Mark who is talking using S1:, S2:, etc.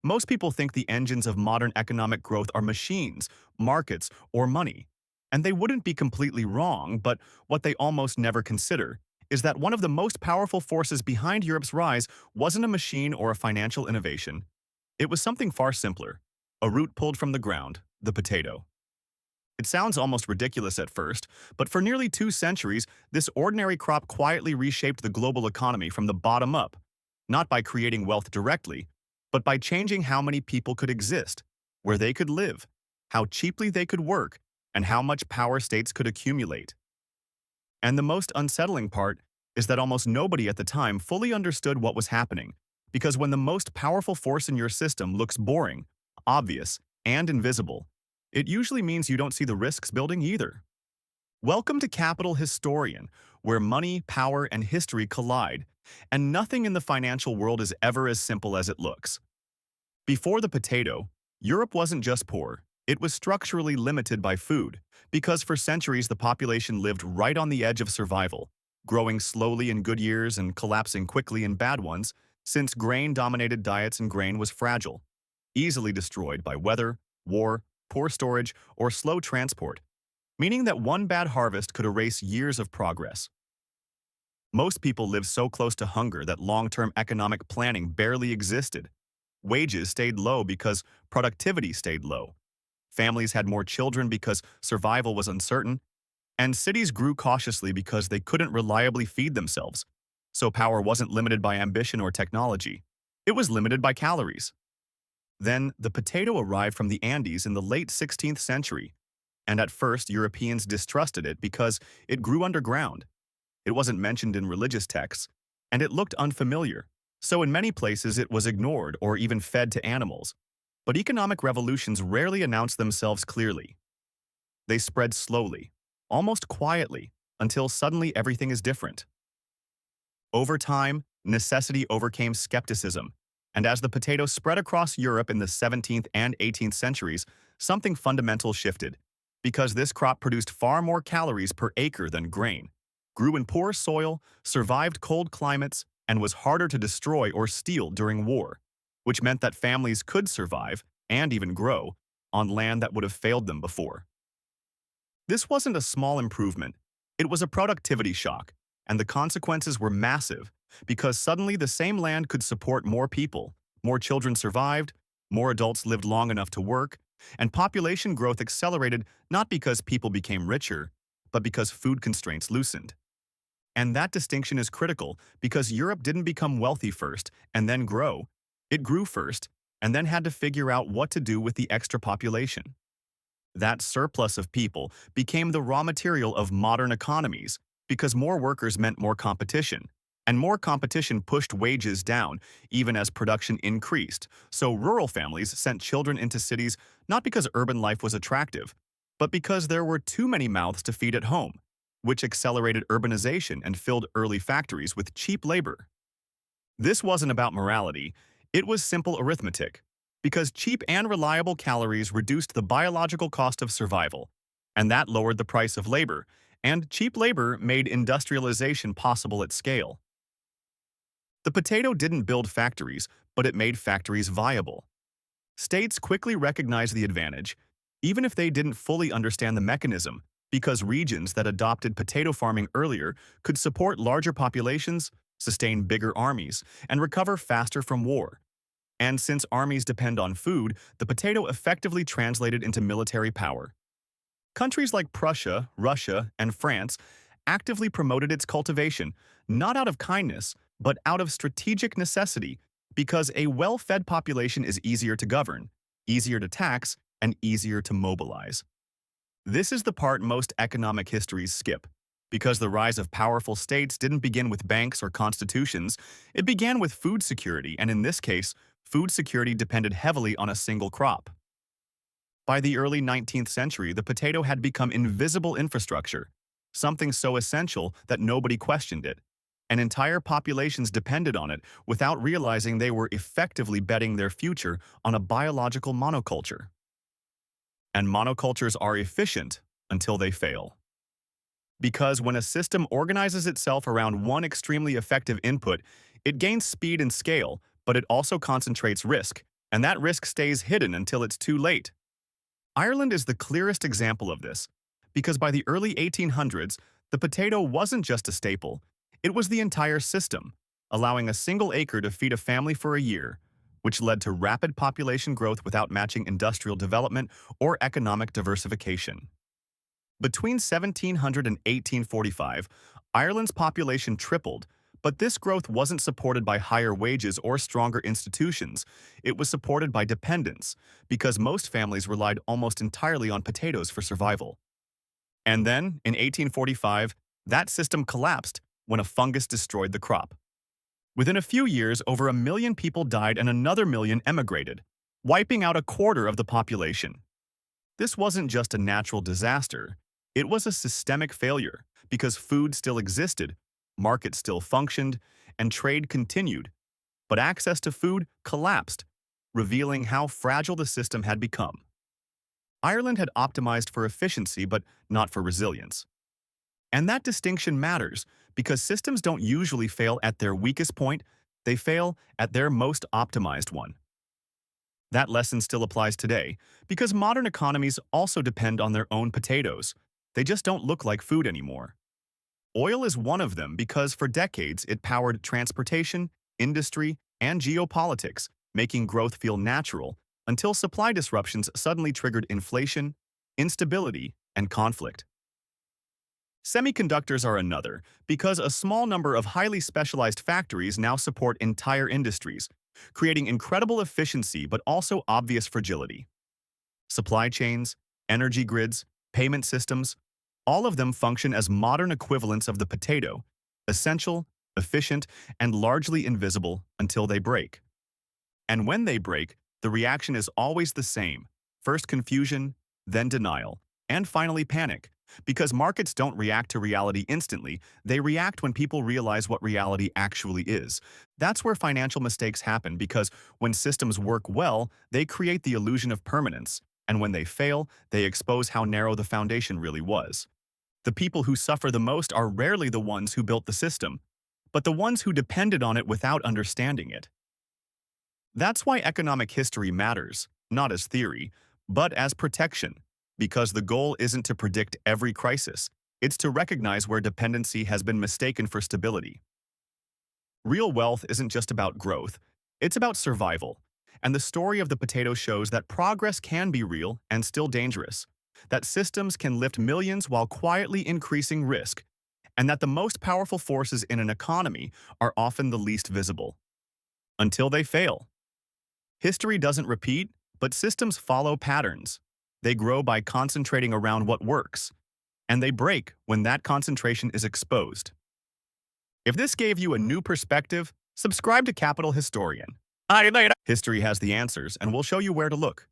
S1: Most people think the engines of modern economic growth are machines, markets, or money. And they wouldn't be completely wrong, but what they almost never consider is that one of the most powerful forces behind Europe's rise wasn't a machine or a financial innovation. It was something far simpler, a root pulled from the ground, the potato. It sounds almost ridiculous at first, but for nearly 2 centuries, this ordinary crop quietly reshaped the global economy from the bottom up, not by creating wealth directly, but by changing how many people could exist, where they could live, how cheaply they could work, and how much power states could accumulate. And the most unsettling part is that almost nobody at the time fully understood what was happening, because when the most powerful force in your system looks boring, obvious, and invisible, it usually means you don't see the risks building either. Welcome to Capital Historian, where money, power, and history collide, and nothing in the financial world is ever as simple as it looks. Before the potato, Europe wasn't just poor, it was structurally limited by food, because for centuries the population lived right on the edge of survival, growing slowly in good years and collapsing quickly in bad ones, since grain-dominated diets and grain was fragile, easily destroyed by weather, war, poor storage, or slow transport, meaning that one bad harvest could erase years of progress. Most people lived so close to hunger that long-term economic planning barely existed. Wages stayed low because productivity stayed low. Families had more children because survival was uncertain, and cities grew cautiously because they couldn't reliably feed themselves. So power wasn't limited by ambition or technology. It was limited by calories. Then, the potato arrived from the Andes in the late 16th century, and at first Europeans distrusted it because it grew underground. It wasn't mentioned in religious texts, and it looked unfamiliar, so in many places it was ignored or even fed to animals. But economic revolutions rarely announce themselves clearly. They spread slowly, almost quietly, until suddenly everything is different. Over time, necessity overcame skepticism, and as the potato spread across Europe in the 17th and 18th centuries, something fundamental shifted, because this crop produced far more calories per acre than grain, grew in poor soil, survived cold climates, and was harder to destroy or steal during war, which meant that families could survive, and even grow, on land that would have failed them before. This wasn't a small improvement, it was a productivity shock, and the consequences were massive, because suddenly the same land could support more people, more children survived, more adults lived long enough to work, and population growth accelerated not because people became richer, but because food constraints loosened. And that distinction is critical because Europe didn't become wealthy first and then grow. It grew first and then had to figure out what to do with the extra population. That surplus of people became the raw material of modern economies because more workers meant more competition, and more competition pushed wages down even as production increased. So rural families sent children into cities not because urban life was attractive, but because there were too many mouths to feed at home, which accelerated urbanization and filled early factories with cheap labor. This wasn't about morality, it was simple arithmetic, because cheap and reliable calories reduced the biological cost of survival, and that lowered the price of labor, and cheap labor made industrialization possible at scale. The potato didn't build factories, but it made factories viable. States quickly recognized the advantage, even if they didn't fully understand the mechanism, because regions that adopted potato farming earlier could support larger populations, sustain bigger armies, and recover faster from war. And since armies depend on food, the potato effectively translated into military power. Countries like Prussia, Russia, and France actively promoted its cultivation, not out of kindness, but out of strategic necessity, because a well-fed population is easier to govern, easier to tax, and easier to mobilize. This is the part most economic histories skip, because the rise of powerful states didn't begin with banks or constitutions, it began with food security, and in this case, food security depended heavily on a single crop. By the early 19th century, the potato had become invisible infrastructure, something so essential that nobody questioned it, and entire populations depended on it without realizing they were effectively betting their future on a biological monoculture. And monocultures are efficient until they fail. Because when a system organizes itself around one extremely effective input, it gains speed and scale, but it also concentrates risk, and that risk stays hidden until it's too late. Ireland is the clearest example of this, because by the early 1800s, the potato wasn't just a staple, it was the entire system, allowing a single acre to feed a family for a year, which led to rapid population growth without matching industrial development or economic diversification. Between 1700 and 1845, Ireland's population tripled, but this growth wasn't supported by higher wages or stronger institutions. It was supported by dependence, because most families relied almost entirely on potatoes for survival. And then, in 1845, that system collapsed when a fungus destroyed the crop. Within a few years, over 1 million people died and another million emigrated, wiping out a quarter of the population. This wasn't just a natural disaster, it was a systemic failure, because food still existed, markets still functioned, and trade continued. But access to food collapsed, revealing how fragile the system had become. Ireland had optimized for efficiency but not for resilience. And that distinction matters, because systems don't usually fail at their weakest point, they fail at their most optimized one. That lesson still applies today, because modern economies also depend on their own potatoes. They just don't look like food anymore. Oil is one of them because for decades it powered transportation, industry, and geopolitics, making growth feel natural, until supply disruptions suddenly triggered inflation, instability, and conflict. Semiconductors are another, because a small number of highly specialized factories now support entire industries, creating incredible efficiency but also obvious fragility. Supply chains, energy grids, payment systems, all of them function as modern equivalents of the potato, essential, efficient, and largely invisible until they break. And when they break, the reaction is always the same: first confusion, then denial, and finally panic. Because markets don't react to reality instantly, they react when people realize what reality actually is. That's where financial mistakes happen, because when systems work well, they create the illusion of permanence, and when they fail, they expose how narrow the foundation really was. The people who suffer the most are rarely the ones who built the system, but the ones who depended on it without understanding it. That's why economic history matters, not as theory, but as protection, because the goal isn't to predict every crisis, it's to recognize where dependency has been mistaken for stability. Real wealth isn't just about growth, it's about survival. And the story of the potato shows that progress can be real and still dangerous, that systems can lift millions while quietly increasing risk, and that the most powerful forces in an economy are often the least visible. Until they fail. History doesn't repeat, but systems follow patterns. They grow by concentrating around what works, and they break when that concentration is exposed. If this gave you a new perspective, subscribe to Capital Historian. History has the answers, and we'll show you where to look.